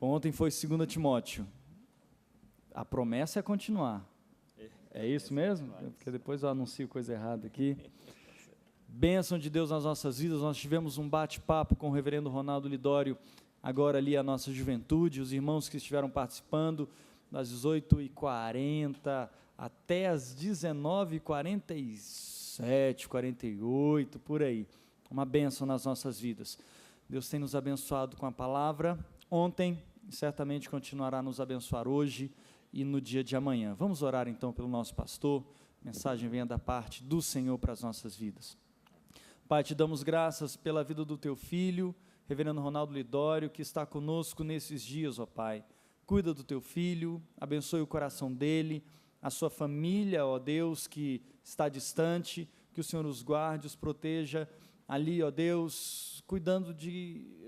Ontem foi 2 Timóteo. A promessa é continuar. É isso mesmo? Porque depois eu anuncio coisa errada aqui. Bênção de Deus nas nossas vidas. Nós tivemos um bate-papo com o reverendo Ronaldo Lidório, agora ali a nossa juventude, os irmãos que estiveram participando, das 18h40 até as 19h47, 48, por aí. Uma bênção nas nossas vidas. Deus tem nos abençoado com a palavra ontem, e certamente continuará a nos abençoar hoje e no dia de amanhã. Vamos orar então pelo nosso pastor. A mensagem venha da parte do Senhor para as nossas vidas. Pai, te damos graças pela vida do teu filho, reverendo Ronaldo Lidório, que está conosco nesses dias, ó Pai. Cuida do teu filho, abençoe o coração dele, a sua família, ó Deus, que está distante, que o Senhor os guarde, os proteja ali, ó Deus, cuidando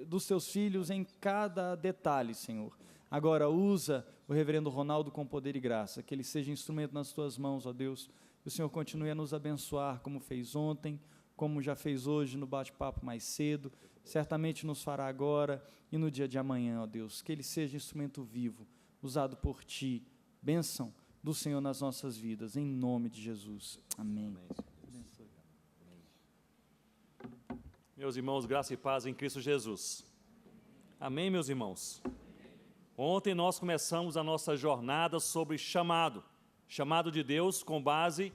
dos teus filhos em cada detalhe, Senhor. Agora usa o reverendo Ronaldo com poder e graça, que ele seja instrumento nas tuas mãos, ó Deus, que o Senhor continue a nos abençoar, como fez ontem, como já fez hoje no bate-papo mais cedo, certamente nos fará agora e no dia de amanhã, ó Deus, que ele seja instrumento vivo, usado por ti, bênção do Senhor nas nossas vidas, em nome de Jesus, amém. Meus irmãos, graça e paz em Cristo Jesus. Amém, meus irmãos? Ontem nós começamos a nossa jornada sobre chamado de Deus com base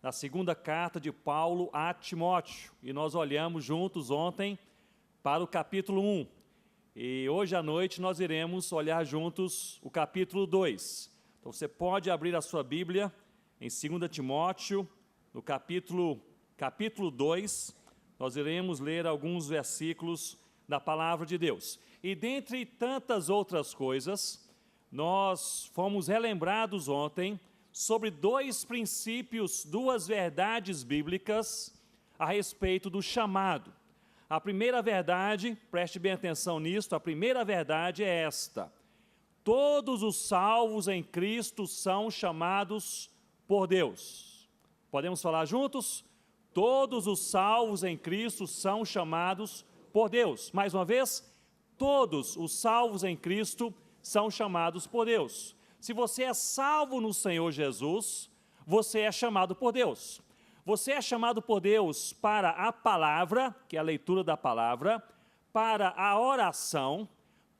na segunda carta de Paulo a Timóteo. E nós olhamos juntos ontem para o capítulo 1. E hoje à noite nós iremos olhar juntos o capítulo 2. Então você pode abrir a sua Bíblia em 2 Timóteo, no capítulo 2, nós iremos ler alguns versículos da palavra de Deus. E dentre tantas outras coisas, nós fomos relembrados ontem sobre dois princípios, duas verdades bíblicas a respeito do chamado. A primeira verdade, preste bem atenção nisto, a primeira verdade é esta: todos os salvos em Cristo são chamados por Deus. Podemos falar juntos? Todos os salvos em Cristo são chamados por Deus. Mais uma vez, todos os salvos em Cristo são chamados por Deus. Se você é salvo no Senhor Jesus, você é chamado por Deus. Você é chamado por Deus para a palavra, que é a leitura da palavra, para a oração,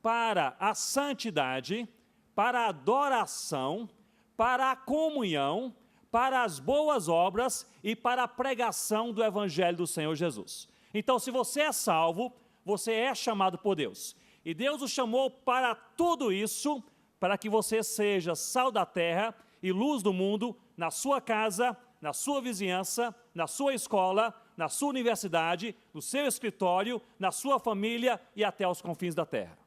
para a santidade, para a adoração, para a comunhão, para as boas obras e para a pregação do Evangelho do Senhor Jesus. Então, se você é salvo, você é chamado por Deus. E Deus o chamou para tudo isso, para que você seja sal da terra e luz do mundo, na sua casa, na sua vizinhança, na sua escola, na sua universidade, no seu escritório, na sua família e até aos confins da terra.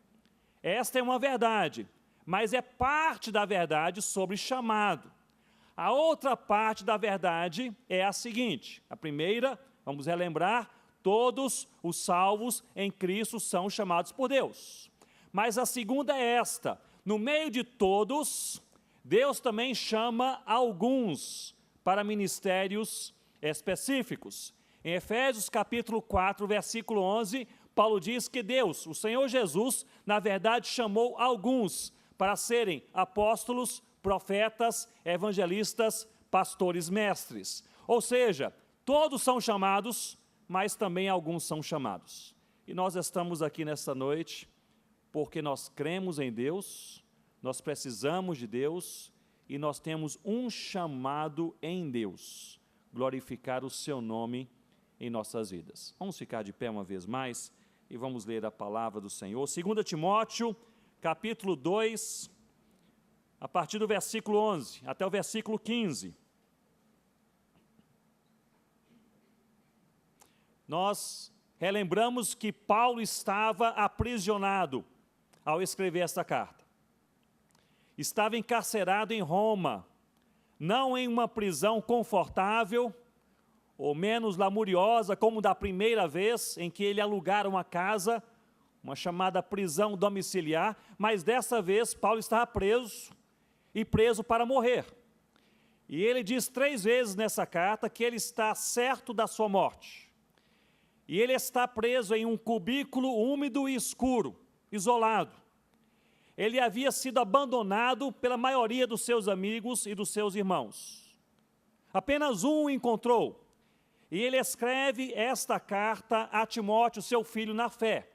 Esta é uma verdade, mas é parte da verdade sobre chamado. A outra parte da verdade é a seguinte: a primeira, vamos relembrar, todos os salvos em Cristo são chamados por Deus. Mas a segunda é esta: no meio de todos, Deus também chama alguns para ministérios específicos. Em Efésios capítulo 4, versículo 11, Paulo diz que Deus, o Senhor Jesus, na verdade chamou alguns para serem apóstolos, profetas, evangelistas, pastores, mestres. Ou seja, todos são chamados, mas também alguns são chamados. E nós estamos aqui nesta noite porque nós cremos em Deus, nós precisamos de Deus e nós temos um chamado em Deus: glorificar o seu nome em nossas vidas. Vamos ficar de pé uma vez mais e vamos ler a palavra do Senhor. 2 Timóteo, capítulo 2, a partir do versículo 11 até o versículo 15. Nós relembramos que Paulo estava aprisionado ao escrever esta carta. Estava encarcerado em Roma, não em uma prisão confortável ou menos lamuriosa como da primeira vez em que ele alugara uma casa, uma chamada prisão domiciliar, mas dessa vez Paulo estava preso e preso para morrer. E ele diz 3 vezes nessa carta que ele está certo da sua morte. E ele está preso em um cubículo úmido e escuro, isolado. ele havia sido abandonado pela maioria dos seus amigos e dos seus irmãos. Apenas um o encontrou, e ele escreve esta carta a Timóteo, seu filho na fé,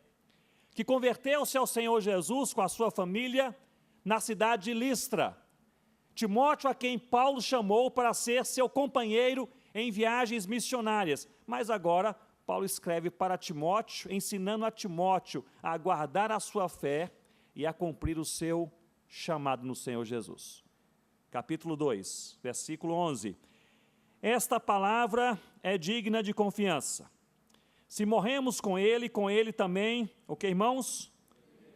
que converteu-se ao Senhor Jesus com a sua família na cidade de Listra. Timóteo, a quem Paulo chamou para ser seu companheiro em viagens missionárias. Mas agora, Paulo escreve para Timóteo, ensinando a Timóteo a guardar a sua fé e a cumprir o seu chamado no Senhor Jesus. Capítulo 2, versículo 11. Esta palavra é digna de confiança. Se morremos com ele também, o que, irmãos?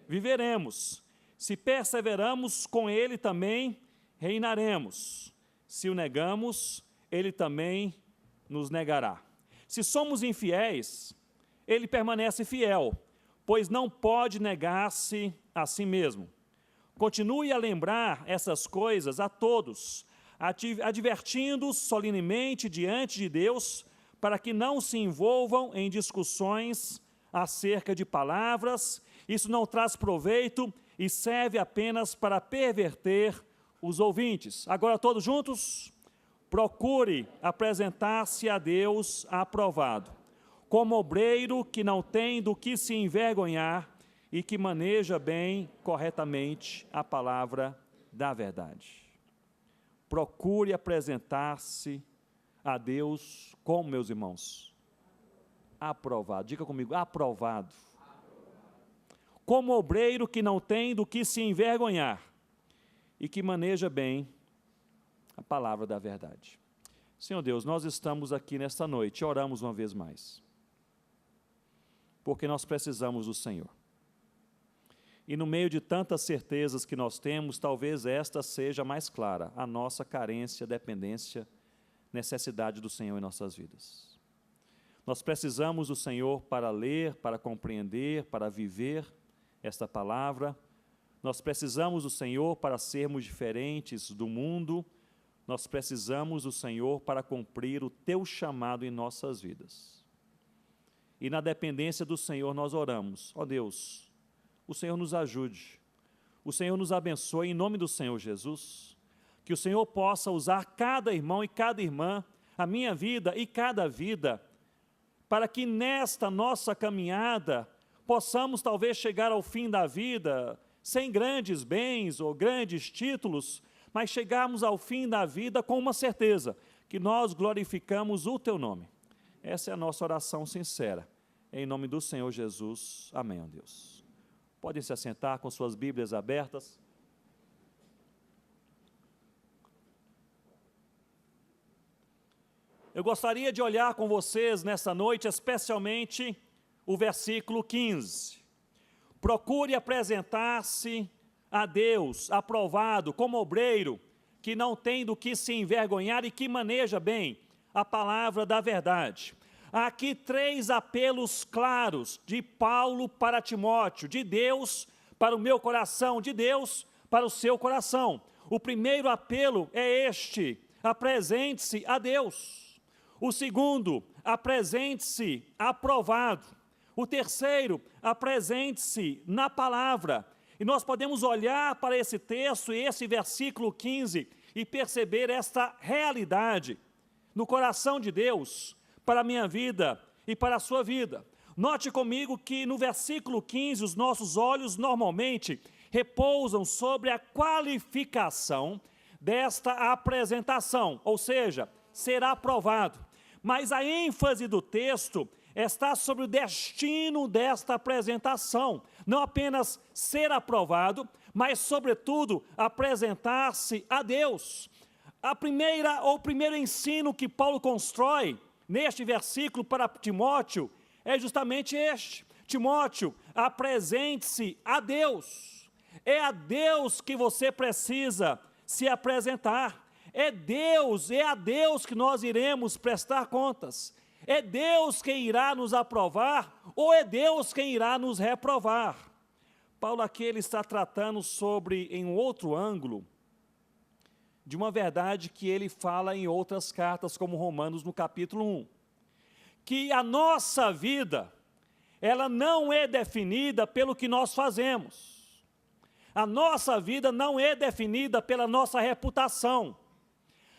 Viveremos. Se perseveramos, com ele também reinaremos. Se o negamos, ele também nos negará. Se somos infiéis, ele permanece fiel, pois não pode negar-se a si mesmo. Continue a lembrar essas coisas a todos, advertindo-os solenemente diante de Deus, para que não se envolvam em discussões acerca de palavras. Isso não traz proveito e serve apenas para perverter os ouvintes. Agora todos juntos, procure apresentar-se a Deus aprovado, como obreiro que não tem do que se envergonhar e que maneja bem, corretamente, a palavra da verdade. Procure apresentar-se a Deus como, meus irmãos, aprovado. Diga comigo, aprovado. Como obreiro que não tem do que se envergonhar e que maneja bem a palavra da verdade. Senhor Deus, nós estamos aqui nesta noite e oramos uma vez mais, porque nós precisamos do Senhor. E no meio de tantas certezas que nós temos, talvez esta seja mais clara, a nossa carência, dependência, necessidade do Senhor em nossas vidas. Nós precisamos do Senhor para ler, para compreender, para viver esta palavra. Nós precisamos do Senhor para sermos diferentes do mundo. Nós precisamos do Senhor para cumprir o teu chamado em nossas vidas. E na dependência do Senhor nós oramos. Ó Deus, o Senhor nos ajude, o Senhor nos abençoe em nome do Senhor Jesus, que o Senhor possa usar cada irmão e cada irmã, a minha vida e cada vida, para que nesta nossa caminhada possamos talvez chegar ao fim da vida sem grandes bens ou grandes títulos, mas chegarmos ao fim da vida com uma certeza, que nós glorificamos o teu nome. Essa é a nossa oração sincera, em nome do Senhor Jesus. Amém, ó Deus. Podem se assentar com suas Bíblias abertas. Eu gostaria de olhar com vocês nessa noite, especialmente o versículo 15. Procure apresentar-se a Deus, aprovado, como obreiro, que não tem do que se envergonhar e que maneja bem a palavra da verdade. Há aqui 3 apelos claros de Paulo para Timóteo, de Deus para o meu coração, de Deus para o seu coração. O primeiro apelo é este: apresente-se a Deus. O segundo, apresente-se aprovado. O terceiro, apresente-se na palavra. E nós podemos olhar para esse texto e esse versículo 15 e perceber esta realidade no coração de Deus para a minha vida e para a sua vida. Note comigo que no versículo 15 os nossos olhos normalmente repousam sobre a qualificação desta apresentação, ou seja, será aprovado. Mas a ênfase do texto está sobre o destino desta apresentação, não apenas ser aprovado, mas sobretudo apresentar-se a Deus. O primeiro ensino que Paulo constrói neste versículo para Timóteo é justamente este: Timóteo, apresente-se a Deus. É a Deus que você precisa se apresentar. É a Deus que nós iremos prestar contas. É Deus quem irá nos aprovar ou é Deus quem irá nos reprovar? Paulo aqui ele está tratando sobre, em um outro ângulo, de uma verdade que ele fala em outras cartas, como Romanos no capítulo 1. Que a nossa vida, ela não é definida pelo que nós fazemos. A nossa vida não é definida pela nossa reputação.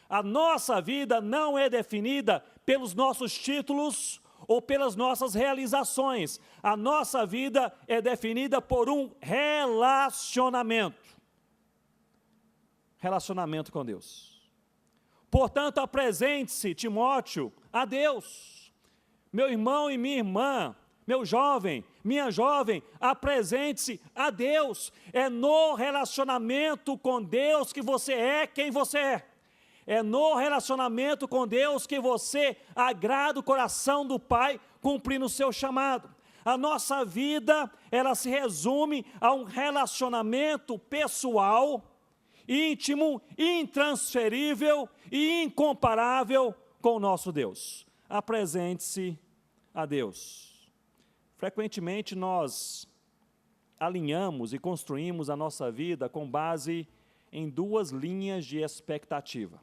A nossa vida não é definida pelos nossos títulos ou pelas nossas realizações. A nossa vida é definida por um relacionamento. Relacionamento com Deus. Portanto, apresente-se, Timóteo, a Deus. Meu irmão e minha irmã, meu jovem, minha jovem, apresente-se a Deus. É no relacionamento com Deus que você é quem você é. É no relacionamento com Deus que você agrada o coração do Pai, cumprindo o seu chamado. A nossa vida, ela se resume a um relacionamento pessoal, íntimo, intransferível e incomparável com o nosso Deus. Apresente-se a Deus. Frequentemente nós alinhamos e construímos a nossa vida com base em duas linhas de expectativa.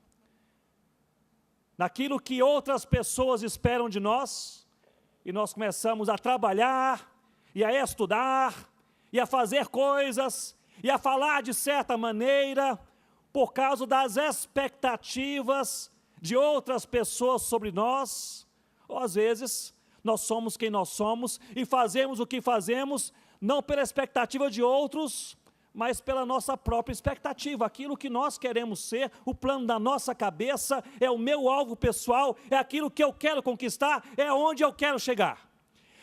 Naquilo que outras pessoas esperam de nós, e nós começamos a trabalhar, e a estudar, e a fazer coisas, e a falar de certa maneira, por causa das expectativas de outras pessoas sobre nós, ou às vezes nós somos quem nós somos, e fazemos o que fazemos, não pela expectativa de outros, mas pela nossa própria expectativa, aquilo que nós queremos ser, o plano da nossa cabeça, é o meu alvo pessoal, é aquilo que eu quero conquistar, é onde eu quero chegar.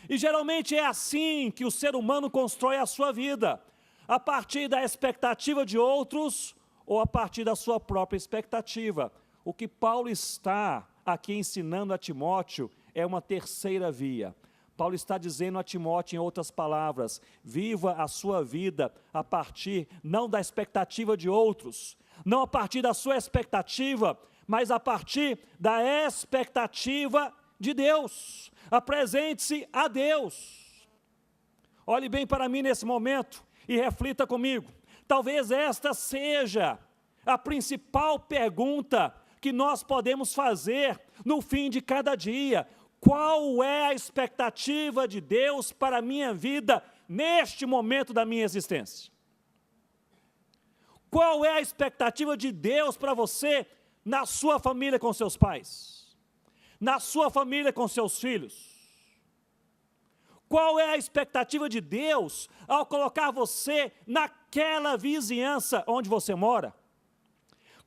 E geralmente é assim que o ser humano constrói a sua vida, a partir da expectativa de outros, ou a partir da sua própria expectativa. O que Paulo está aqui ensinando a Timóteo é uma terceira via. Paulo está dizendo a Timóteo, em outras palavras, viva a sua vida a partir, não da expectativa de outros, não a partir da sua expectativa, mas a partir da expectativa de Deus. Apresente-se a Deus. Olhe bem para mim nesse momento e reflita comigo. Talvez esta seja a principal pergunta que nós podemos fazer no fim de cada dia. Qual é a expectativa de Deus para a minha vida neste momento da minha existência? Qual é a expectativa de Deus para você na sua família com seus pais? Na sua família com seus filhos? Qual é a expectativa de Deus ao colocar você naquela vizinhança onde você mora?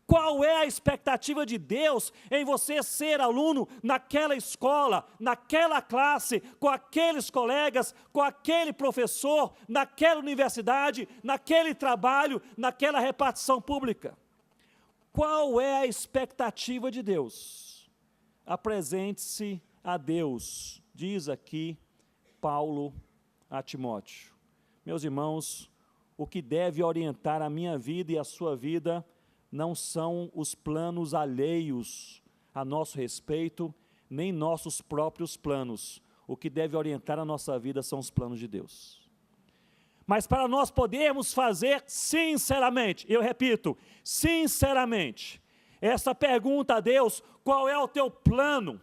Qual é a expectativa de Deus em você ser aluno naquela escola, naquela classe, com aqueles colegas, com aquele professor, naquela universidade, naquele trabalho, naquela repartição pública? Qual é a expectativa de Deus? Apresente-se a Deus, diz aqui Paulo a Timóteo. Meus irmãos, o que deve orientar a minha vida e a sua vida não são os planos alheios a nosso respeito, nem nossos próprios planos. O que deve orientar a nossa vida são os planos de Deus. Mas para nós podermos fazer sinceramente, eu repito, sinceramente, essa pergunta a Deus: qual é o teu plano?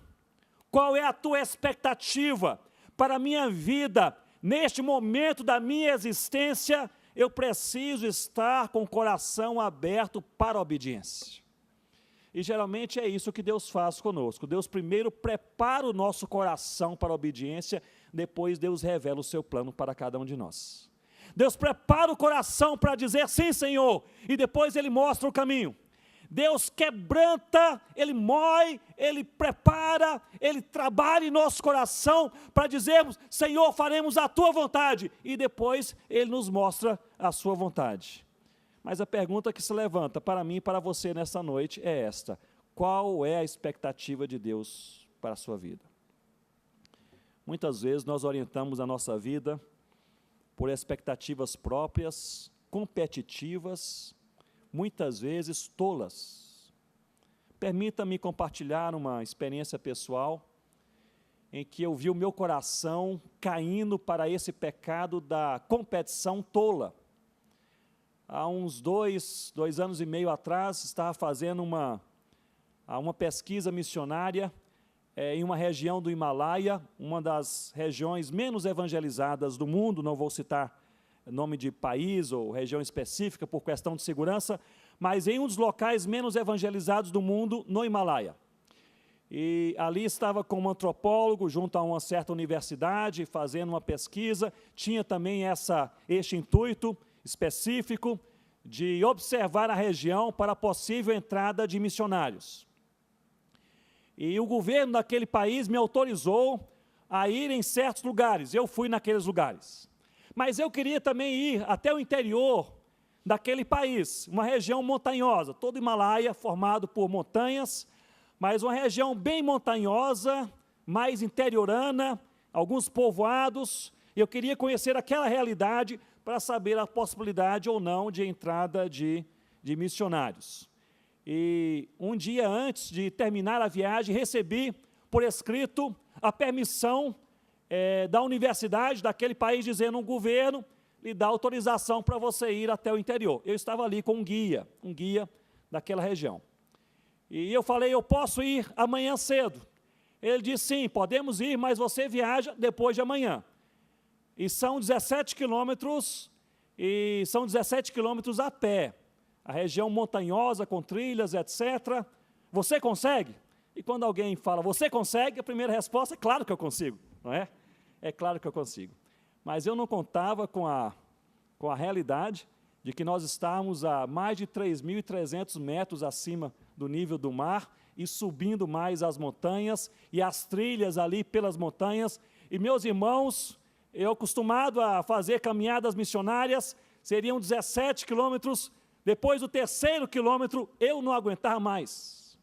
Qual é a tua expectativa para a minha vida, neste momento da minha existência? Eu preciso estar com o coração aberto para a obediência. E geralmente é isso que Deus faz conosco. Deus primeiro prepara o nosso coração para a obediência, depois Deus revela o seu plano para cada um de nós. Deus prepara o coração para dizer sim, Senhor, e depois Ele mostra o caminho. Deus quebranta, Ele mói, Ele prepara, Ele trabalha em nosso coração para dizermos: Senhor, faremos a Tua vontade, e depois Ele nos mostra a Sua vontade. Mas a pergunta que se levanta para mim e para você nessa noite é esta: qual é a expectativa de Deus para a sua vida? Muitas vezes nós orientamos a nossa vida por expectativas próprias, competitivas, muitas vezes tolas. Permita-me compartilhar uma experiência pessoal em que eu vi o meu coração caindo para esse pecado da competição tola. Há uns dois anos e meio atrás, estava fazendo uma pesquisa missionária em uma região do Himalaia, uma das regiões menos evangelizadas do mundo, não vou citar nome de país ou região específica por questão de segurança, mas em um dos locais menos evangelizados do mundo, no Himalaia. E ali estava com um antropólogo junto a uma certa universidade, fazendo uma pesquisa, tinha também este intuito específico de observar a região para a possível entrada de missionários. E o governo daquele país me autorizou a ir em certos lugares, eu fui naqueles lugares. Mas eu queria também ir até o interior daquele país, uma região montanhosa, todo o Himalaia formado por montanhas, mas uma região bem montanhosa, mais interiorana, alguns povoados, e eu queria conhecer aquela realidade para saber a possibilidade ou não de entrada de missionários. E um dia antes de terminar a viagem, recebi por escrito a permissão da universidade daquele país, dizendo: o governo lhe dá autorização para você ir até o interior. Eu estava ali com um guia daquela região. E eu falei: eu posso ir amanhã cedo? Ele disse: sim, podemos ir, mas você viaja depois de amanhã. E são 17 quilômetros, a pé. A região montanhosa, com trilhas, etc. Você consegue? E quando alguém fala, você consegue? A primeira resposta é: claro que eu consigo, não é? É claro que eu consigo. Mas eu não contava com a realidade de que nós estávamos a mais de 3.300 metros acima do nível do mar e subindo mais as montanhas e as trilhas ali pelas montanhas. E, meus irmãos, eu acostumado a fazer caminhadas missionárias, seriam 17 quilômetros. Depois do terceiro quilômetro, eu não aguentava mais.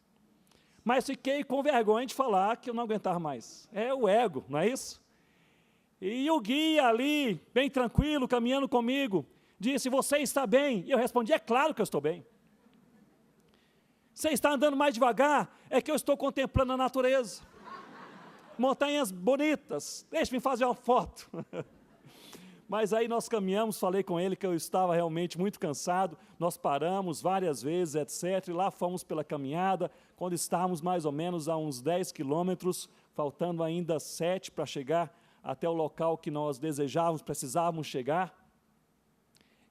Mas fiquei com vergonha de falar que eu não aguentava mais. É o ego, não é isso? E o guia ali, bem tranquilo, caminhando comigo, disse: você está bem? E eu respondi: é claro que eu estou bem. Você está andando mais devagar? É que eu estou contemplando a natureza. Montanhas bonitas, deixe-me fazer uma foto. Mas aí nós caminhamos, falei com ele que eu estava realmente muito cansado, nós paramos várias vezes, etc. E lá fomos pela caminhada, quando estávamos mais ou menos a uns 10 quilômetros, faltando ainda 7 para chegar até o local que nós desejávamos, precisávamos chegar.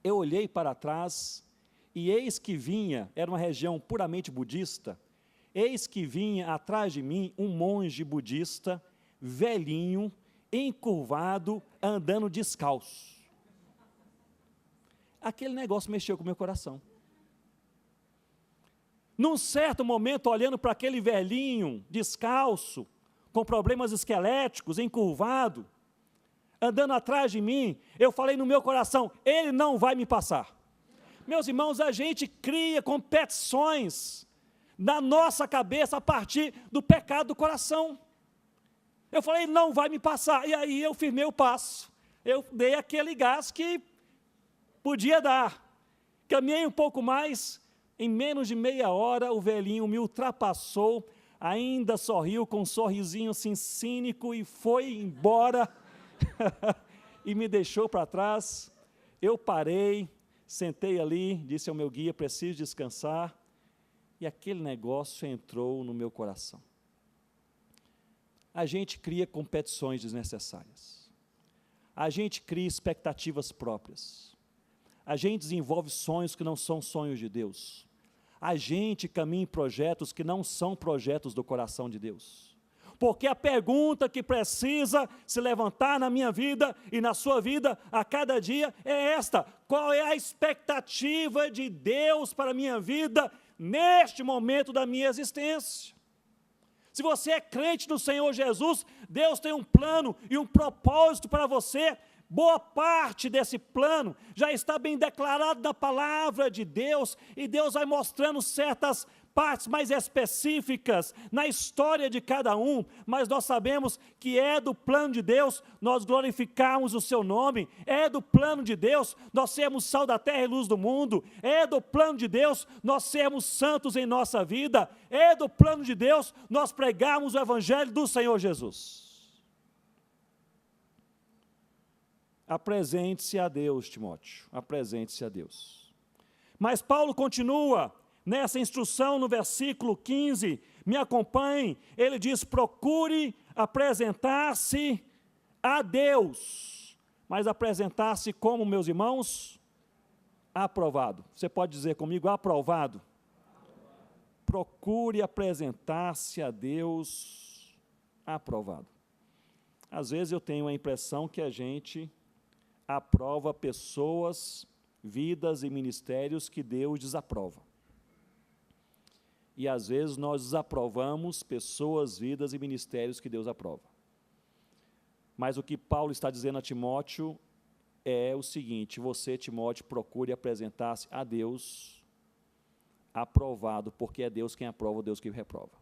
Eu olhei para trás e eis que vinha, era uma região puramente budista, eis que vinha atrás de mim um monge budista, velhinho, encurvado, andando descalço. Aquele negócio mexeu com o meu coração. Num certo momento, olhando para aquele velhinho descalço, com problemas esqueléticos, encurvado, andando atrás de mim, eu falei no meu coração: ele não vai me passar. Meus irmãos, a gente cria competições na nossa cabeça a partir do pecado do coração. Eu falei: não vai me passar. E aí eu firmei o passo. Eu dei aquele gás que podia dar. Caminhei um pouco mais, em menos de meia hora o velhinho me ultrapassou, ainda sorriu com um sorrisinho assim cínico e foi embora e me deixou para trás. Eu parei, sentei ali, disse ao meu guia: preciso descansar. E aquele negócio entrou no meu coração. A gente cria competições desnecessárias. A gente cria expectativas próprias. A gente desenvolve sonhos que não são sonhos de Deus. A gente caminha em projetos que não são projetos do coração de Deus. Porque a pergunta que precisa se levantar na minha vida e na sua vida a cada dia é esta: qual é a expectativa de Deus para a minha vida neste momento da minha existência? Se você é crente no Senhor Jesus, Deus tem um plano e um propósito para você. Boa parte desse plano já está bem declarado na palavra de Deus, e Deus vai mostrando certas partes mais específicas na história de cada um, mas nós sabemos que é do plano de Deus nós glorificarmos o seu nome, é do plano de Deus nós sermos sal da terra e luz do mundo, é do plano de Deus nós sermos santos em nossa vida, é do plano de Deus nós pregarmos o evangelho do Senhor Jesus. Apresente-se a Deus, Timóteo, apresente-se a Deus. Mas Paulo continua nessa instrução no versículo 15, me acompanhe, ele diz: procure apresentar-se a Deus mas apresentar-se como, meus irmãos, aprovado. Você pode dizer comigo, aprovado? Procure apresentar-se a Deus aprovado. Às vezes eu tenho a impressão que a gente aprova pessoas, vidas e ministérios que Deus desaprova. E às vezes nós desaprovamos pessoas, vidas e ministérios que Deus aprova. Mas o que Paulo está dizendo a Timóteo é o seguinte: você, Timóteo, procure apresentar-se a Deus aprovado, porque é Deus quem aprova, Deus quem reprova.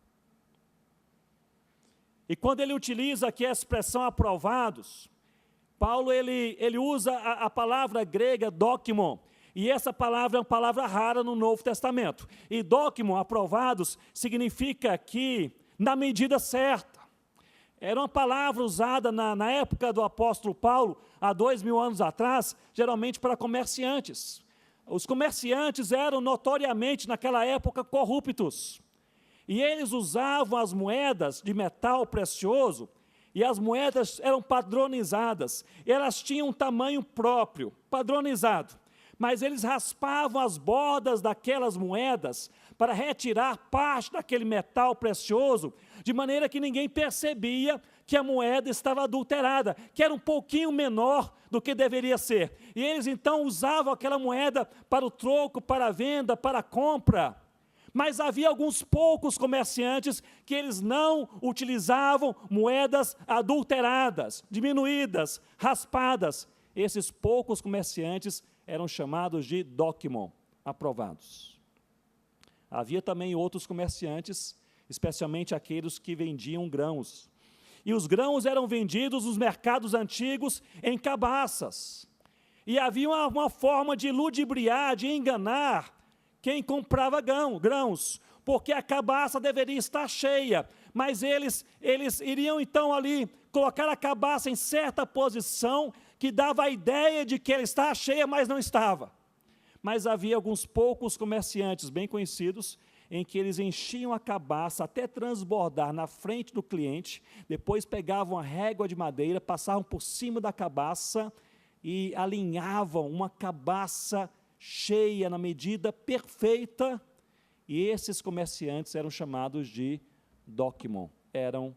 E quando ele utiliza aqui a expressão aprovados, Paulo ele usa a palavra grega dokimon, e essa palavra é uma palavra rara no Novo Testamento. E dokimon, aprovados, significa que na medida certa. Era uma palavra usada na época do apóstolo Paulo, há 2000 anos atrás, geralmente para comerciantes. Os comerciantes eram notoriamente, naquela época, corruptos. E eles usavam as moedas de metal precioso, e as moedas eram padronizadas. Elas tinham um tamanho próprio, padronizado. Mas eles raspavam as bordas daquelas moedas para retirar parte daquele metal precioso, de maneira que ninguém percebia que a moeda estava adulterada, que era um pouquinho menor do que deveria ser. E eles então usavam aquela moeda para o troco, para a venda, para a compra. Mas havia alguns poucos comerciantes que eles não utilizavam moedas adulteradas, diminuídas, raspadas. Esses poucos comerciantes eram chamados de dokimon, aprovados. Havia também outros comerciantes, especialmente aqueles que vendiam grãos. E os grãos eram vendidos nos mercados antigos em cabaças. E havia uma forma de ludibriar, de enganar quem comprava grãos, porque a cabaça deveria estar cheia, mas eles iriam então ali colocar a cabaça em certa posição que dava a ideia de que ela estava cheia, mas não estava. Mas havia alguns poucos comerciantes bem conhecidos em que eles enchiam a cabaça até transbordar na frente do cliente, depois pegavam a régua de madeira, passavam por cima da cabaça e alinhavam uma cabaça cheia na medida perfeita, e esses comerciantes eram chamados de dokimon, eram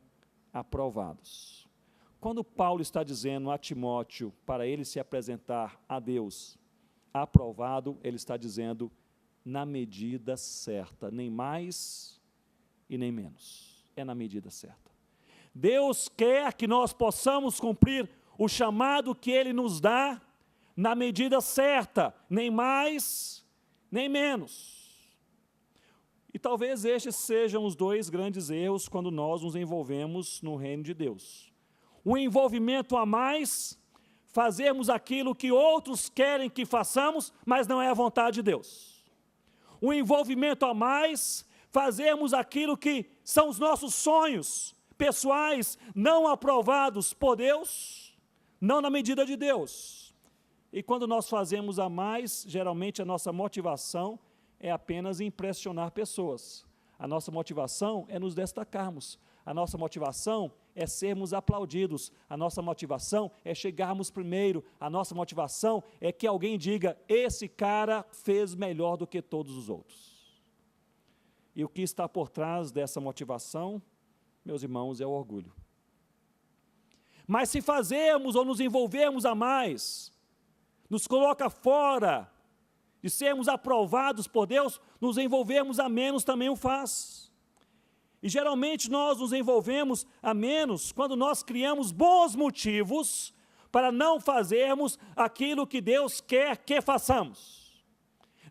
aprovados. Quando Paulo está dizendo a Timóteo para ele se apresentar a Deus aprovado, ele está dizendo na medida certa, nem mais e nem menos, é na medida certa. Deus quer que nós possamos cumprir o chamado que Ele nos dá na medida certa, nem mais, nem menos. E talvez estes sejam os dois grandes erros quando nós nos envolvemos no reino de Deus. O envolvimento a mais, fazermos aquilo que outros querem que façamos, mas não é a vontade de Deus. O envolvimento a mais, fazermos aquilo que são os nossos sonhos pessoais, não aprovados por Deus, não na medida de Deus. E quando nós fazemos a mais, geralmente a nossa motivação é apenas impressionar pessoas. A nossa motivação é nos destacarmos. A nossa motivação é sermos aplaudidos. A nossa motivação é chegarmos primeiro. A nossa motivação é que alguém diga, esse cara fez melhor do que todos os outros. E o que está por trás dessa motivação, meus irmãos, é o orgulho. Mas se fazermos ou nos envolvermos a mais, nos coloca fora de sermos aprovados por Deus, nos envolvermos a menos também o faz. E geralmente nós nos envolvemos a menos quando nós criamos bons motivos para não fazermos aquilo que Deus quer que façamos.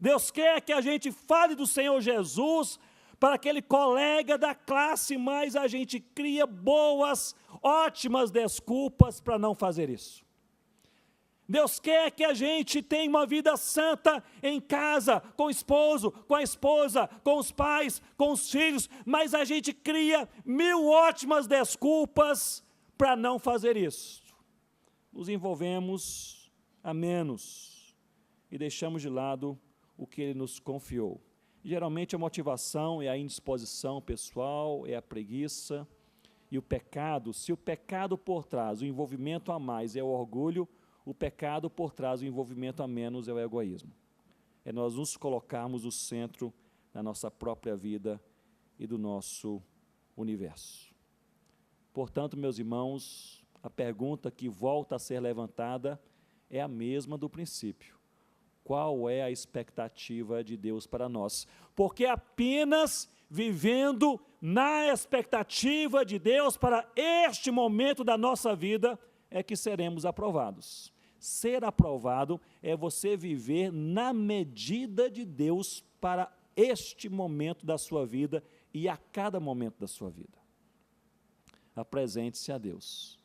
Deus quer que a gente fale do Senhor Jesus para aquele colega da classe, mas a gente cria boas, ótimas desculpas para não fazer isso. Deus quer que a gente tenha uma vida santa em casa, com o esposo, com a esposa, com os pais, com os filhos, mas a gente cria 1000 ótimas desculpas para não fazer isso. Nos envolvemos a menos e deixamos de lado o que Ele nos confiou. Geralmente a motivação é a indisposição pessoal, é a preguiça e o pecado. Se o pecado por trás, o envolvimento a mais é o orgulho O pecado por trás do envolvimento a menos é o egoísmo. É nós nos colocarmos no centro da nossa própria vida e do nosso universo. Portanto, meus irmãos, a pergunta que volta a ser levantada é a mesma do princípio. Qual é a expectativa de Deus para nós? Porque apenas vivendo na expectativa de Deus para este momento da nossa vida é que seremos aprovados. Ser aprovado é você viver na medida de Deus para este momento da sua vida e a cada momento da sua vida. Apresente-se a Deus,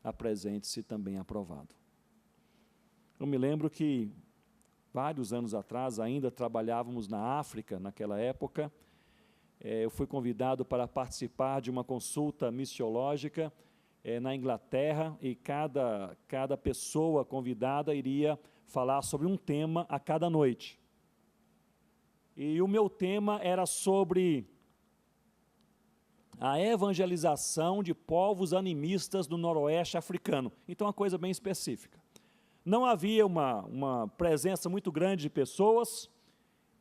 apresente-se também aprovado. Eu me lembro que vários anos atrás, ainda trabalhávamos na África, naquela época, eu fui convidado para participar de uma consulta missiológica na Inglaterra, e cada pessoa convidada iria falar sobre um tema a cada noite. E o meu tema era sobre a evangelização de povos animistas do noroeste africano. Então, uma coisa bem específica. Não havia uma presença muito grande de pessoas,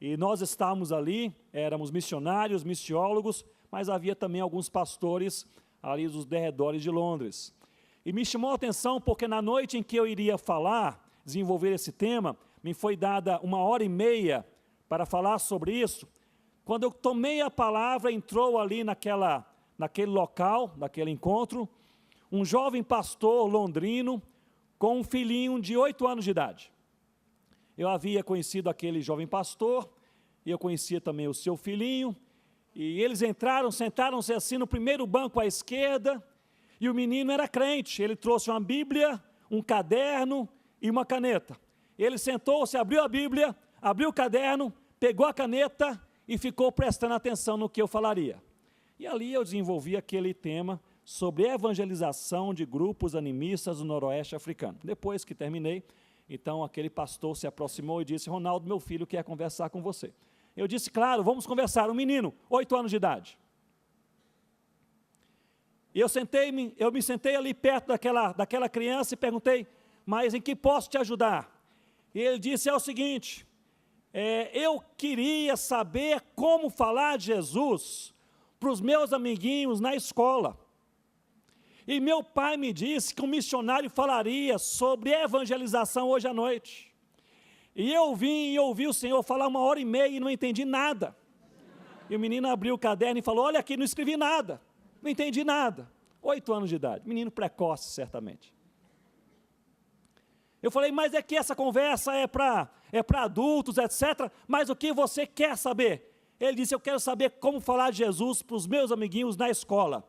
e nós estávamos ali, éramos missionários, missiólogos, mas havia também alguns pastores ali dos derredores de Londres. E me chamou a atenção porque na noite em que eu iria falar, desenvolver esse tema, me foi dada 1h30 para falar sobre isso. Quando eu tomei a palavra, entrou ali naquele local, naquele encontro, um jovem pastor londrino com um filhinho de 8 anos de idade. Eu havia conhecido aquele jovem pastor, e eu conhecia também o seu filhinho, e eles entraram, sentaram-se assim no primeiro banco à esquerda, e o menino era crente. Ele trouxe uma Bíblia, um caderno e uma caneta. Ele sentou-se, abriu a Bíblia, abriu o caderno, pegou a caneta e ficou prestando atenção no que eu falaria. E ali eu desenvolvi aquele tema sobre evangelização de grupos animistas do noroeste africano. Depois que terminei, então aquele pastor se aproximou e disse: Ronaldo, meu filho quer conversar com você. Eu disse: claro, vamos conversar. Um menino, 8 anos de idade. E eu me sentei ali perto daquela criança e perguntei: mas em que posso te ajudar? E ele disse: é o seguinte, eu queria saber como falar de Jesus para os meus amiguinhos na escola. E meu pai me disse que um missionário falaria sobre evangelização hoje à noite. E eu vim e ouvi o Senhor falar 1h30 e não entendi nada. E o menino abriu o caderno e falou: olha aqui, não escrevi nada, não entendi nada. 8 anos de idade, menino precoce, certamente. Eu falei: mas é que essa conversa é para adultos, etc. Mas o que você quer saber? Ele disse: eu quero saber como falar de Jesus para os meus amiguinhos na escola.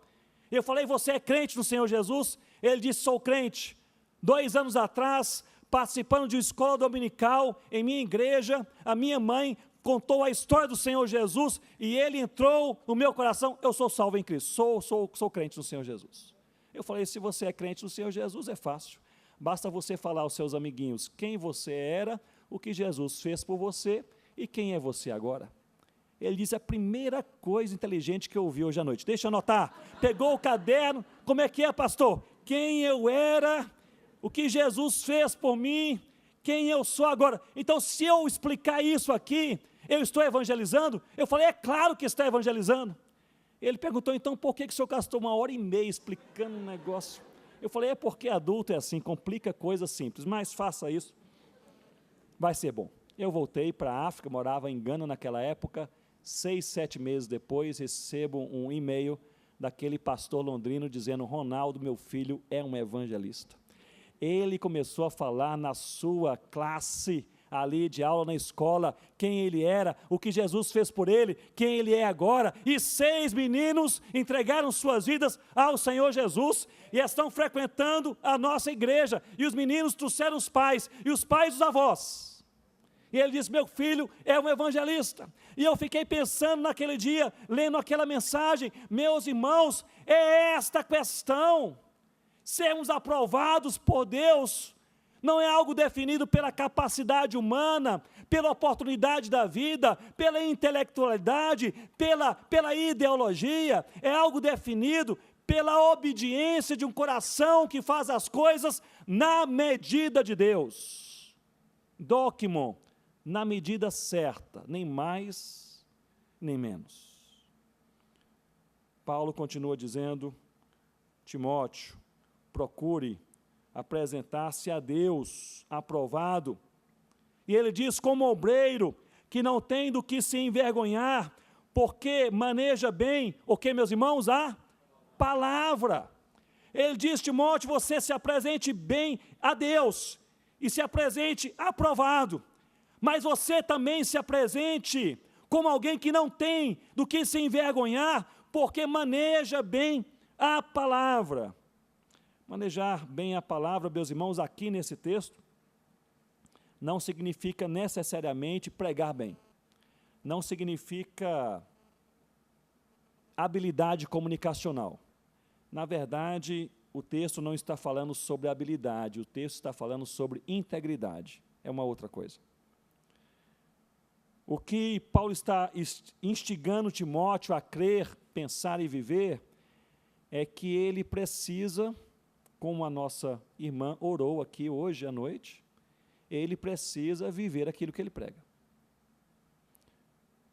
Eu falei: você é crente no Senhor Jesus? Ele disse: sou crente. 2 anos atrás, participando de uma escola dominical em minha igreja, a minha mãe contou a história do Senhor Jesus e ele entrou no meu coração. Eu sou salvo em Cristo, sou crente no Senhor Jesus. Eu falei: se você é crente no Senhor Jesus, é fácil. Basta você falar aos seus amiguinhos quem você era, o que Jesus fez por você e quem é você agora. Ele disse a primeira coisa inteligente que eu ouvi hoje à noite. Deixa eu anotar. Pegou o caderno. Como é que é, pastor? Quem eu era, o que Jesus fez por mim, quem eu sou agora. Então, se eu explicar isso aqui, eu estou evangelizando? Eu falei: é claro que está evangelizando. Ele perguntou: então, por que o senhor gastou 1h30 explicando um negócio? Eu falei: é porque adulto é assim, complica coisas simples, mas faça isso, vai ser bom. Eu voltei para a África, morava em Gana naquela época. 6, 7 meses depois, recebo um e-mail daquele pastor londrino dizendo: Ronaldo, meu filho é um evangelista. Ele começou a falar na sua classe, ali de aula na escola, quem ele era, o que Jesus fez por ele, quem ele é agora, e 6 meninos entregaram suas vidas ao Senhor Jesus, e estão frequentando a nossa igreja, e os meninos trouxeram os pais, e os pais os avós. E ele disse: meu filho é um evangelista. E eu fiquei pensando naquele dia, lendo aquela mensagem: meus irmãos, é esta questão. Sermos aprovados por Deus não é algo definido pela capacidade humana, pela oportunidade da vida, pela intelectualidade, pela ideologia. É algo definido pela obediência de um coração que faz as coisas na medida de Deus. Dokimon, na medida certa, nem mais, nem menos. Paulo continua dizendo, Timóteo, procure apresentar-se a Deus aprovado. E ele diz, como obreiro, que não tem do que se envergonhar, porque maneja bem, o que, meus irmãos? A palavra. Ele diz, Timóteo, você se apresente bem a Deus, e se apresente aprovado, mas você também se apresente como alguém que não tem do que se envergonhar, porque maneja bem a palavra. Manejar bem a palavra, meus irmãos, aqui nesse texto, não significa necessariamente pregar bem. Não significa habilidade comunicacional. Na verdade, o texto não está falando sobre habilidade, o texto está falando sobre integridade. É uma outra coisa. O que Paulo está instigando Timóteo a crer, pensar e viver, é que ele precisa, como a nossa irmã orou aqui hoje à noite, ele precisa viver aquilo que ele prega.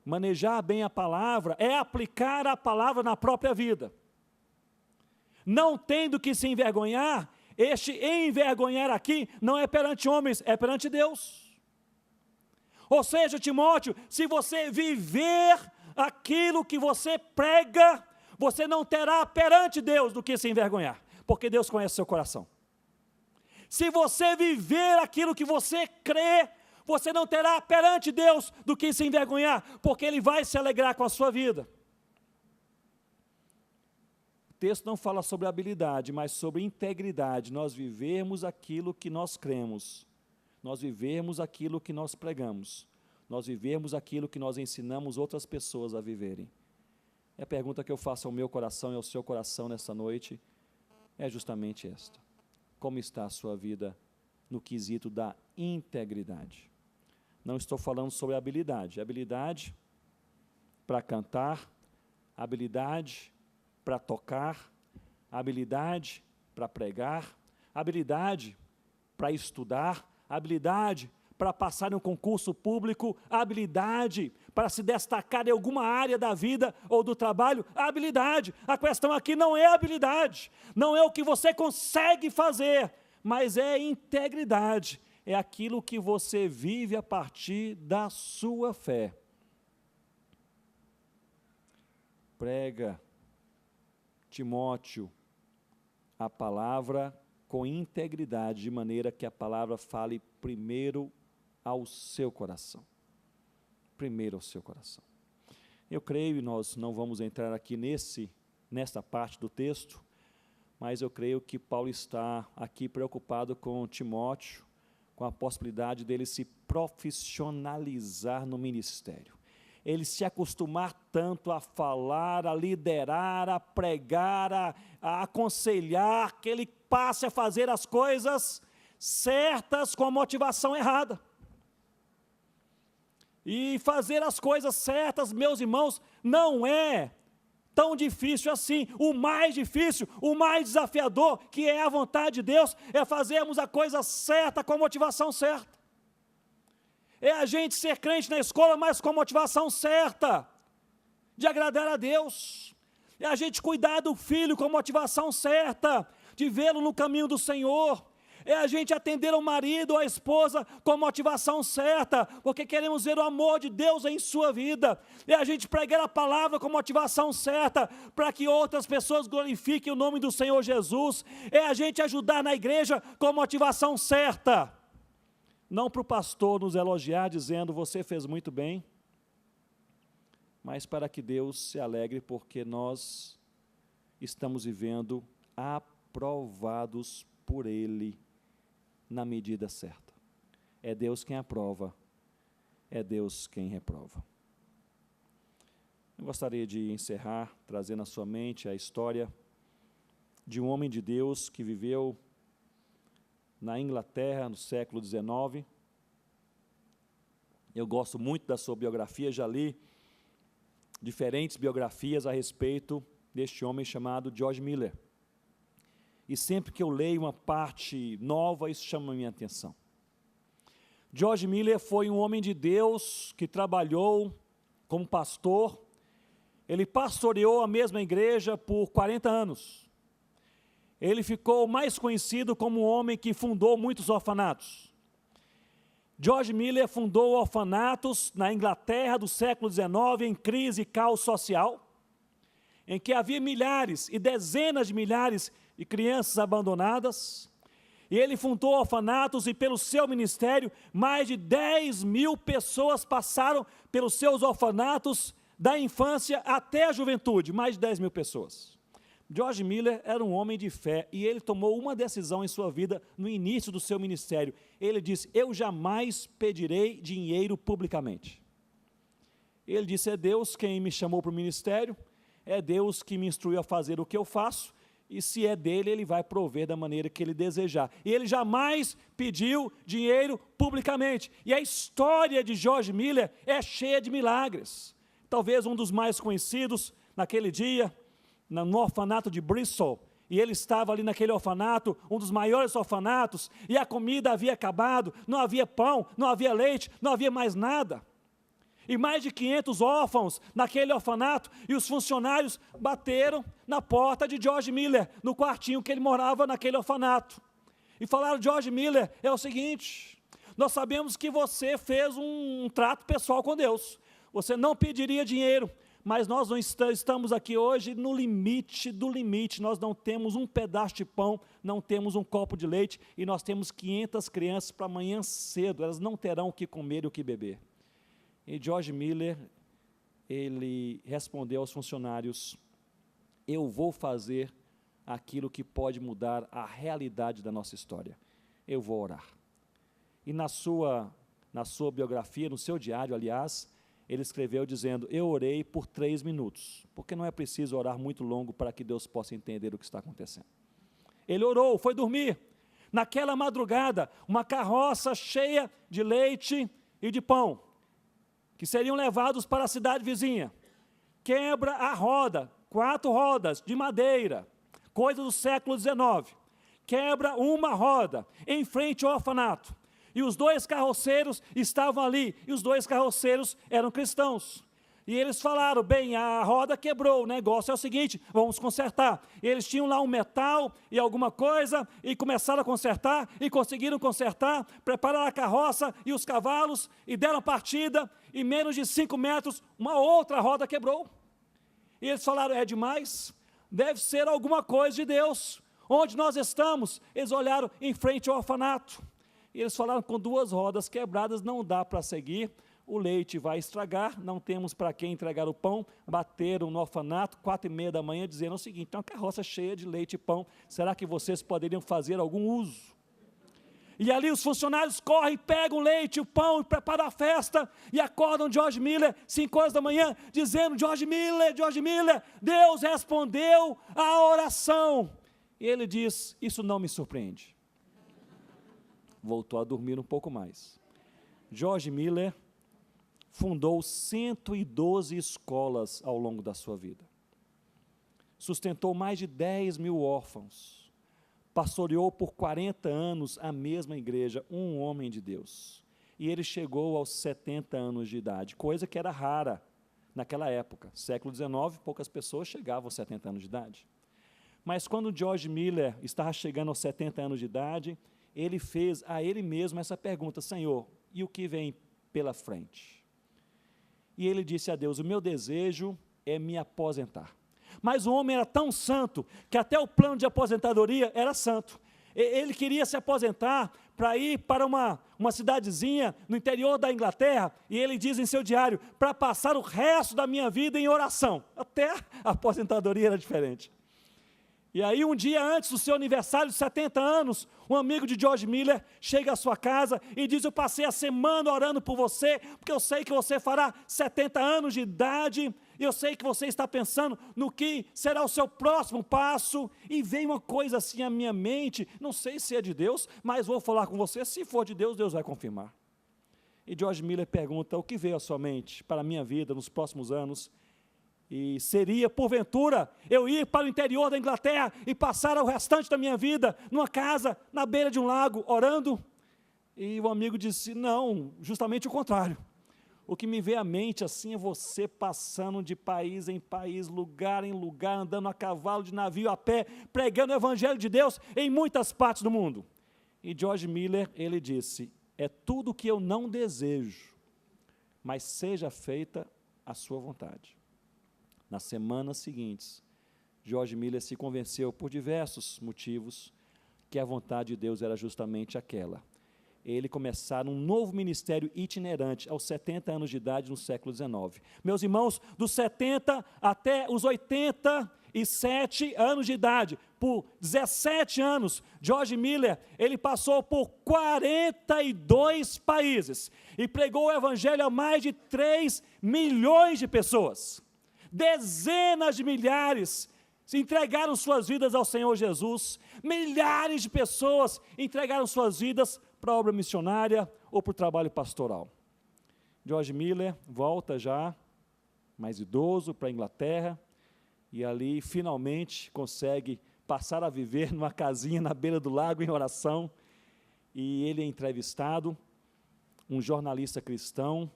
Manejar bem a palavra é aplicar a palavra na própria vida. Não tendo que se envergonhar, este envergonhar aqui não é perante homens, é perante Deus. Ou seja, Timóteo, se você viver aquilo que você prega, você não terá perante Deus do que se envergonhar, porque Deus conhece o seu coração. Se você viver aquilo que você crê, você não terá perante Deus do que se envergonhar, porque Ele vai se alegrar com a sua vida. O texto não fala sobre habilidade, mas sobre integridade. Nós vivemos aquilo que nós cremos, nós vivemos aquilo que nós pregamos, nós vivemos aquilo que nós ensinamos outras pessoas a viverem. E a pergunta que eu faço ao meu coração e ao seu coração nessa noite é justamente esta: como está a sua vida no quesito da integridade? Não estou falando sobre habilidade. Habilidade para cantar, habilidade para tocar, habilidade para pregar, habilidade para estudar, habilidade para passar em um concurso público, habilidade para se destacar em alguma área da vida ou do trabalho, habilidade. A questão aqui não é habilidade, não é o que você consegue fazer, mas é integridade, é aquilo que você vive a partir da sua fé. Prega, Timóteo, a palavra com integridade, de maneira que a palavra fale primeiro ao seu coração. Primeiro ao seu coração. Eu creio, e nós não vamos entrar aqui nesta parte do texto, mas eu creio que Paulo está aqui preocupado com Timóteo, com a possibilidade dele se profissionalizar no ministério. Ele se acostumar tanto a falar, a liderar, a pregar, a aconselhar, que ele passe a fazer as coisas certas com a motivação errada. E fazer as coisas certas, meus irmãos, não é tão difícil assim. O mais difícil, o mais desafiador, que é a vontade de Deus, é fazermos a coisa certa com a motivação certa. É a gente ser crente na escola, mas com a motivação certa, de agradar a Deus. É a gente cuidar do filho com a motivação certa, de vê-lo no caminho do Senhor. É a gente atender o marido ou a esposa com a motivação certa, porque queremos ver o amor de Deus em sua vida. É a gente pregar a palavra com a motivação certa, para que outras pessoas glorifiquem o nome do Senhor Jesus. É a gente ajudar na igreja com a motivação certa. Não para o pastor nos elogiar, dizendo, você fez muito bem, mas para que Deus se alegre, porque nós estamos vivendo aprovados por Ele, na medida certa. É Deus quem aprova, é Deus quem reprova. Eu gostaria de encerrar, trazendo à sua mente a história de um homem de Deus que viveu na Inglaterra, no século XIX. Eu gosto muito da sua biografia, já li diferentes biografias a respeito deste homem chamado George Miller. E sempre que eu leio uma parte nova, isso chama a minha atenção. George Miller foi um homem de Deus que trabalhou como pastor. Ele pastoreou a mesma igreja por 40 anos. Ele ficou mais conhecido como um homem que fundou muitos orfanatos. George Miller fundou orfanatos na Inglaterra do século XIX, em crise e caos social, em que havia milhares e dezenas de milhares de crianças abandonadas. E ele fundou orfanatos e pelo seu ministério, mais de 10 mil pessoas passaram pelos seus orfanatos da infância até a juventude, mais de 10 mil pessoas. George Miller era um homem de fé e ele tomou uma decisão em sua vida no início do seu ministério. Ele disse: eu jamais pedirei dinheiro publicamente. Ele disse: é Deus quem me chamou para o ministério, é Deus que me instruiu a fazer o que eu faço, e se é dele, ele vai prover da maneira que ele desejar. E ele jamais pediu dinheiro publicamente. E a história de George Miller é cheia de milagres. Talvez um dos mais conhecidos naquele dia, no orfanato de Bristol, e ele estava ali naquele orfanato, um dos maiores orfanatos, e a comida havia acabado, não havia pão, não havia leite, não havia mais nada. E mais de 500 órfãos naquele orfanato, e os funcionários bateram na porta de George Miller, no quartinho que ele morava naquele orfanato. E falaram: George Miller, é o seguinte, nós sabemos que você fez um trato pessoal com Deus, você não pediria dinheiro, mas nós não estamos aqui hoje no limite do limite, nós não temos um pedaço de pão, não temos um copo de leite, e nós temos 500 crianças para amanhã cedo, elas não terão o que comer e o que beber. E George Miller, ele respondeu aos funcionários: eu vou fazer aquilo que pode mudar a realidade da nossa história, eu vou orar. E na sua biografia, no seu diário, aliás, ele escreveu dizendo: eu orei por 3 minutos, porque não é preciso orar muito longo para que Deus possa entender o que está acontecendo. Ele orou, foi dormir. Naquela madrugada, uma carroça cheia de leite e de pão, que seriam levados para a cidade vizinha, quebra a roda, 4 rodas de madeira, coisa do século XIX, quebra uma roda em frente ao orfanato. E os 2 carroceiros estavam ali, e os 2 carroceiros eram cristãos. E eles falaram: bem, a roda quebrou, o negócio é o seguinte, vamos consertar. E eles tinham lá um metal e alguma coisa, e começaram a consertar, e conseguiram consertar, prepararam a carroça e os cavalos, e deram partida, e menos de 5 metros, uma outra roda quebrou. E eles falaram: é demais, deve ser alguma coisa de Deus. Onde nós estamos? Eles olharam em frente ao orfanato. E eles falaram: com 2 rodas quebradas não dá para seguir, o leite vai estragar, não temos para quem entregar o pão. Bateram no orfanato, 4h30 da manhã, dizendo o seguinte: tem uma carroça cheia de leite e pão, será que vocês poderiam fazer algum uso? E ali os funcionários correm, pegam o leite, o pão, e preparam a festa, e acordam George Miller, 5 horas da manhã, dizendo: George Miller, Deus respondeu a oração. E ele diz: isso não me surpreende. Voltou a dormir um pouco mais. George Miller fundou 112 escolas ao longo da sua vida. Sustentou mais de 10 mil órfãos. Pastoreou por 40 anos a mesma igreja, um homem de Deus. E ele chegou aos 70 anos de idade, coisa que era rara naquela época. Século XIX, poucas pessoas chegavam aos 70 anos de idade. Mas quando George Miller estava chegando aos 70 anos de idade, ele fez a ele mesmo essa pergunta: Senhor, e o que vem pela frente? E ele disse a Deus: o meu desejo é me aposentar. Mas o homem era tão santo, que até o plano de aposentadoria era santo. Ele queria se aposentar para ir para uma cidadezinha no interior da Inglaterra, e ele diz em seu diário: para passar o resto da minha vida em oração. Até a aposentadoria era diferente. E aí, um dia antes do seu aniversário de 70 anos, um amigo de George Miller chega à sua casa e diz: eu passei a semana orando por você, porque eu sei que você fará 70 anos de idade, e eu sei que você está pensando no que será o seu próximo passo, e vem uma coisa assim à minha mente, não sei se é de Deus, mas vou falar com você, se for de Deus, Deus vai confirmar. E George Miller pergunta: o que veio à sua mente para a minha vida nos próximos anos? E seria, porventura, eu ir para o interior da Inglaterra e passar o restante da minha vida numa casa, na beira de um lago, orando? E o amigo disse, não, justamente o contrário. O que me vem à mente assim é você passando de país em país, lugar em lugar, andando a cavalo, de navio, a pé, pregando o Evangelho de Deus em muitas partes do mundo. E George Miller, ele disse, é tudo o que eu não desejo, mas seja feita a sua vontade. Nas semanas seguintes, George Miller se convenceu por diversos motivos que a vontade de Deus era justamente aquela. Ele começara um novo ministério itinerante aos 70 anos de idade no século XIX. Meus irmãos, dos 70 até os 87 anos de idade, por 17 anos, George Miller, ele passou por 42 países e pregou o evangelho a mais de 3 milhões de pessoas. Dezenas de milhares se entregaram suas vidas ao Senhor Jesus, milhares de pessoas entregaram suas vidas para a obra missionária ou para o trabalho pastoral. George Miller volta já, mais idoso, para a Inglaterra, e ali finalmente consegue passar a viver numa casinha na beira do lago em oração, e ele é entrevistado, um jornalista cristão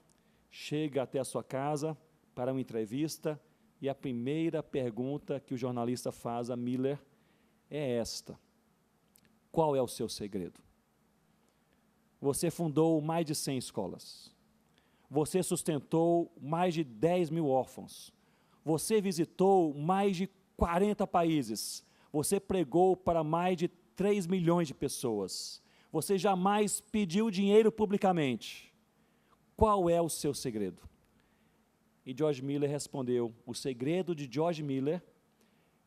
chega até a sua casa para uma entrevista, e a primeira pergunta que o jornalista faz a Miller é esta: qual é o seu segredo? Você fundou mais de 100 escolas, você sustentou mais de 10 mil órfãos, você visitou mais de 40 países, você pregou para mais de 3 milhões de pessoas, você jamais pediu dinheiro publicamente. Qual é o seu segredo? E George Miller respondeu, o segredo de George Miller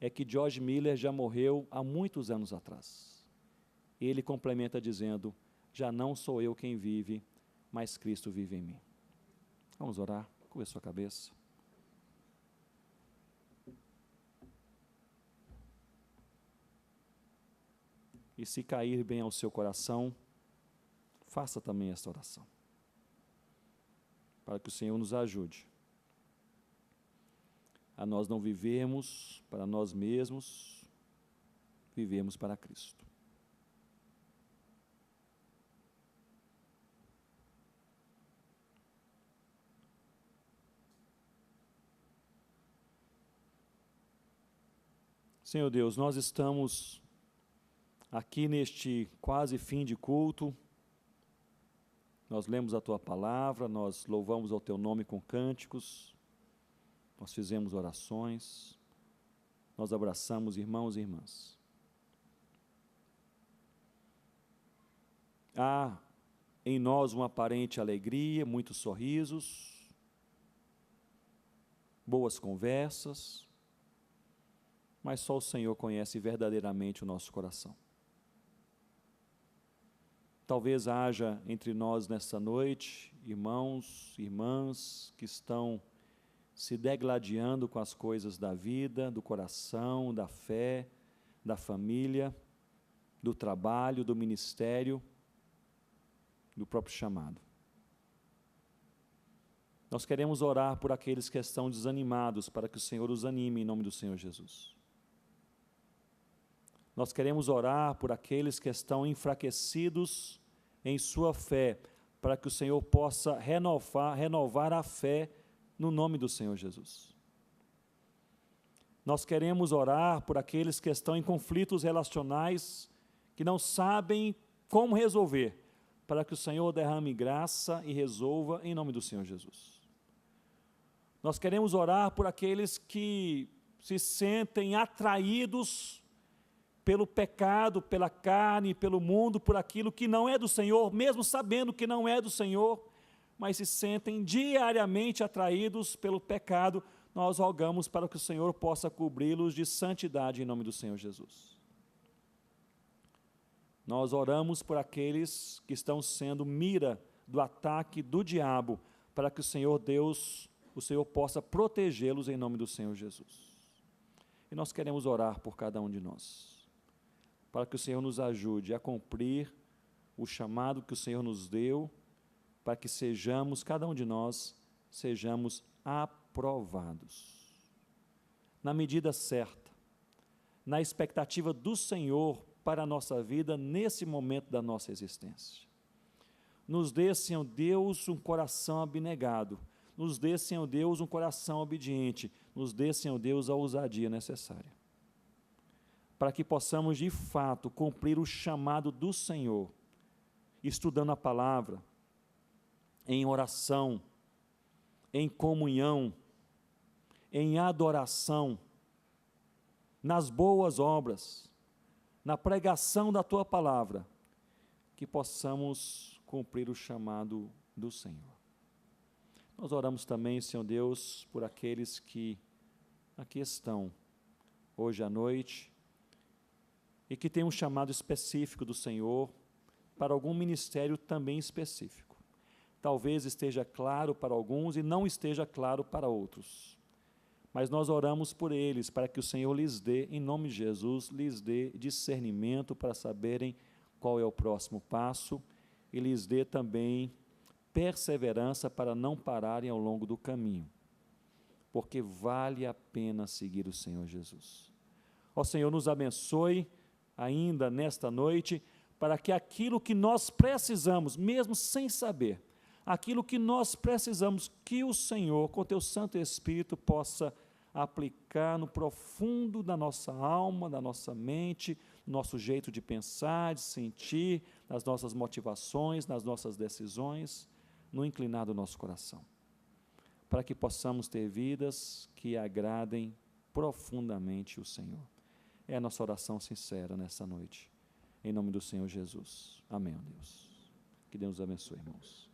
é que George Miller já morreu há muitos anos atrás. Ele complementa dizendo, já não sou eu quem vive, mas Cristo vive em mim. Vamos orar, curva sua cabeça. E se cair bem ao seu coração, faça também esta oração, para que o Senhor nos ajude a nós não vivermos para nós mesmos, vivemos para Cristo. Senhor Deus, nós estamos aqui neste quase fim de culto, nós lemos a Tua Palavra, nós louvamos ao Teu nome com cânticos, nós fizemos orações, nós abraçamos irmãos e irmãs. Há em nós uma aparente alegria, muitos sorrisos, boas conversas, mas só o Senhor conhece verdadeiramente o nosso coração. Talvez haja entre nós nessa noite, irmãos, irmãs, que estão se degladiando com as coisas da vida, do coração, da fé, da família, do trabalho, do ministério, do próprio chamado. Nós queremos orar por aqueles que estão desanimados, para que o Senhor os anime em nome do Senhor Jesus. Nós queremos orar por aqueles que estão enfraquecidos em sua fé, para que o Senhor possa renovar a fé no nome do Senhor Jesus. Nós queremos orar por aqueles que estão em conflitos relacionais, que não sabem como resolver, para que o Senhor derrame graça e resolva em nome do Senhor Jesus. Nós queremos orar por aqueles que se sentem atraídos pelo pecado, pela carne, pelo mundo, por aquilo que não é do Senhor, mesmo sabendo que não é do Senhor, mas se sentem diariamente atraídos pelo pecado. Nós rogamos para que o Senhor possa cobri-los de santidade em nome do Senhor Jesus. Nós oramos por aqueles que estão sendo mira do ataque do diabo, para que o Senhor Deus, o Senhor possa protegê-los em nome do Senhor Jesus. E nós queremos orar por cada um de nós, para que o Senhor nos ajude a cumprir o chamado que o Senhor nos deu, para que sejamos, cada um de nós, sejamos aprovados. na medida certa, na expectativa do Senhor para a nossa vida nesse momento da nossa existência. Nos dê, Senhor Deus, um coração abnegado, nos dê, Senhor Deus, um coração obediente, nos dê, Senhor Deus, a ousadia necessária, para que possamos de fato cumprir o chamado do Senhor, estudando a palavra, em oração, em comunhão, em adoração, nas boas obras, na pregação da Tua palavra, que possamos cumprir o chamado do Senhor. Nós oramos também, Senhor Deus, por aqueles que aqui estão, hoje à noite, e que têm um chamado específico do Senhor, para algum ministério também específico. Talvez esteja claro para alguns e não esteja claro para outros. Mas nós oramos por eles, para que o Senhor lhes dê, em nome de Jesus, lhes dê discernimento para saberem qual é o próximo passo e lhes dê também perseverança para não pararem ao longo do caminho, porque vale a pena seguir o Senhor Jesus. Ó Senhor, nos abençoe ainda nesta noite, para que aquilo que nós precisamos, mesmo sem saber, aquilo que nós precisamos, que o Senhor, com Teu Santo Espírito, possa aplicar no profundo da nossa alma, da nossa mente, no nosso jeito de pensar, de sentir, nas nossas motivações, nas nossas decisões, no inclinar do nosso coração, para que possamos ter vidas que agradem profundamente o Senhor. É a nossa oração sincera nessa noite. Em nome do Senhor Jesus. Amém, ó Deus. Que Deus nos abençoe, irmãos.